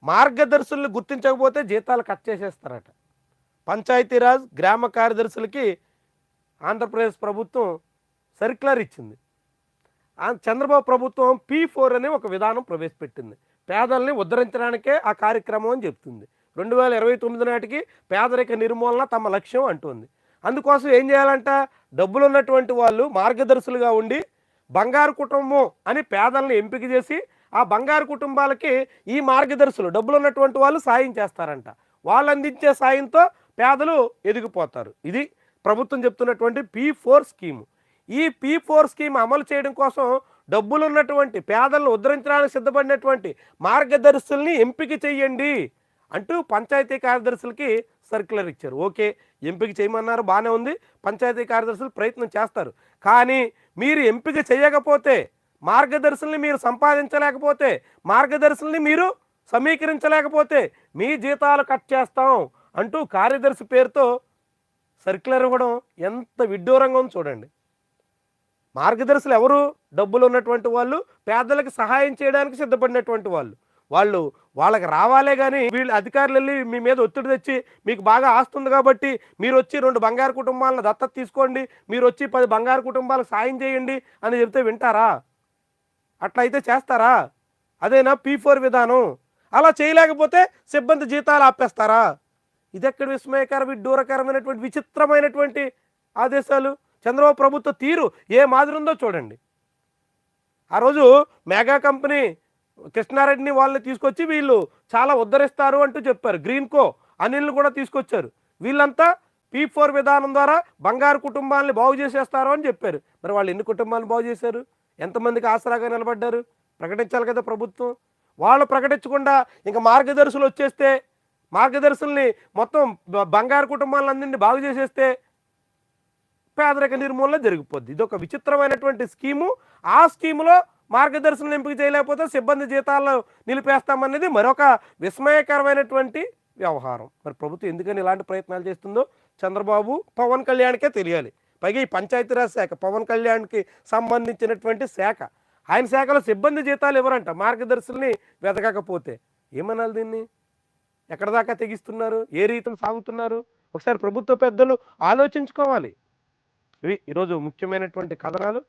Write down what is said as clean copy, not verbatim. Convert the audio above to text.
మార్గదర్శులను గుర్తించకపోతే జీతాలు కట్ చేసేస్తారట. పంచాయతీరాజ్ గ్రామ కార్యదర్శులకి ఆంధ్రప్రదేశ్ ప్రభుత్వం సర్క్యులర్ ఇచ్చింది. చంద్రబాబు ప్రభుత్వం P4 అనే ఒక విధానం ప్రవేశపెట్టింది. పేదల్ని ఉద్ధరించడానికే ఆ కార్యక్రమం అని చెప్తుంది. 2029 నాటికి పేదరిక నిర్మూలన తమ లక్ష్యం అంటుంది. అందుకోసం ఏం చేయాలంట, డబ్బులున్నటువంటి వాళ్ళు మార్గదర్శులుగా ఉండి బంగారు కుటుంబం అని పేదల్ని ఎంపిక చేసి ఆ బంగారు కుటుంబాలకి ఈ మార్గదర్శులు డబ్బులున్నటువంటి వాళ్ళు సాయం చేస్తారంట. వాళ్ళు అందించే సాయంతో పేదలు ఎదిగిపోతారు. ఇది ప్రభుత్వం చెప్తున్నటువంటి P4 స్కీము. ఈ P4 స్కీమ్ అమలు చేయడం కోసం డబ్బులున్నటువంటి పేదలను ఉద్ధరించడానికి సిద్ధపడినటువంటి మార్గదర్శుల్ని ఎంపిక చేయండి అంటూ పంచాయతీ కార్యదర్శులకి సర్క్యులర్ ఇచ్చారు. ఓకే, ఎంపిక చేయమన్నారు, బాగానే ఉంది. పంచాయతీ కార్యదర్శులు ప్రయత్నం చేస్తారు. కానీ మీరు ఎంపిక చేయకపోతే, మార్గదర్శుల్ని మీరు సంపాదించలేకపోతే, మార్గదర్శుల్ని మీరు సమీకరించలేకపోతే మీ జీతాలు కట్ చేస్తాం అంటూ కార్యదర్శి పేరుతో సర్క్యులర్ ఇవ్వడం ఎంత విడ్డూరంగా ఉందో చూడండి. మార్గదర్శులు ఎవరు? డబ్బులు ఉన్నటువంటి వాళ్ళు, పేదలకు సహాయం చేయడానికి సిద్ధపడినటువంటి వాళ్ళు వాళ్ళకి రావాలే కానీ వీళ్ళు అధికారులు వెళ్ళి మీ మీద ఒత్తిడి తెచ్చి మీకు బాగా ఆస్తుంది కాబట్టి మీరు వచ్చి 2 బంగారు కుటుంబాలను దత్తత తీసుకోండి, మీరు వచ్చి 10 బంగారు కుటుంబాలకు సాయం చేయండి అని చెప్తే వింటారా? అట్లయితే చేస్తారా? అదేనా P4 విధానం? అలా చేయలేకపోతే సిబ్బంది జీతాలు ఆపేస్తారా? ఇదెక్కడ విస్మయకర, విడ్డూరకరమైనటువంటి విచిత్రమైనటువంటి ఆదేశాలు. చంద్రబాబు ప్రభుత్వ తీరు ఏ మాదిరి ఉందో చూడండి. ఆ రోజు మెగా కంపెనీ కృష్ణారెడ్డిని వాళ్ళని తీసుకొచ్చి వీళ్ళు చాలా ఉద్ధరిస్తారు అంటూ చెప్పారు. గ్రీన్కో అనిల్ని కూడా తీసుకొచ్చారు. వీళ్ళంతా P4 విధానం ద్వారా బంగారు కుటుంబాలని బాగు చేసేస్తారు అని చెప్పారు. మరి వాళ్ళు ఎన్ని కుటుంబాలను బాగు చేశారు? ఎంతమందికి ఆసరాగా నిలబడ్డారు? ప్రకటించాలి కదా ప్రభుత్వం. వాళ్ళు ప్రకటించకుండా ఇంకా మార్గదర్శులు వచ్చేస్తే, మార్గదర్శుల్ని మొత్తం బంగారు కుటుంబాలందరినీ బాగు చేసేస్తే పేదరిక నిర్మూలన జరిగిపోద్ది. ఇది ఒక విచిత్రమైనటువంటి స్కీము. ఆ స్కీములో మార్గదర్శులను ఎంపిక చేయలేకపోతే సిబ్బంది జీతాలను నిలిపేస్తామనేది మరొక విస్మయకరమైనటువంటి వ్యవహారం. మరి ప్రభుత్వం ఎందుకని ఇలాంటి ప్రయత్నాలు చేస్తుందో చంద్రబాబు, పవన్ కళ్యాణ్కే తెలియాలి. పైగా ఈ పంచాయతీరాజ్ శాఖ పవన్ కళ్యాణ్కి సంబంధించినటువంటి శాఖ. ఆయన శాఖలో సిబ్బంది జీతాలు ఎవరంట మార్గదర్శుల్ని వెతకకపోతే. ఏమనాలి దీన్ని? ఎక్కడ దాకా తెగిస్తున్నారు? ఏ రీతిని సాగుతున్నారు? ఒకసారి ప్రభుత్వ పెద్దలు ఆలోచించుకోవాలి. ఇవి ఈరోజు ముఖ్యమైనటువంటి కథనాలు.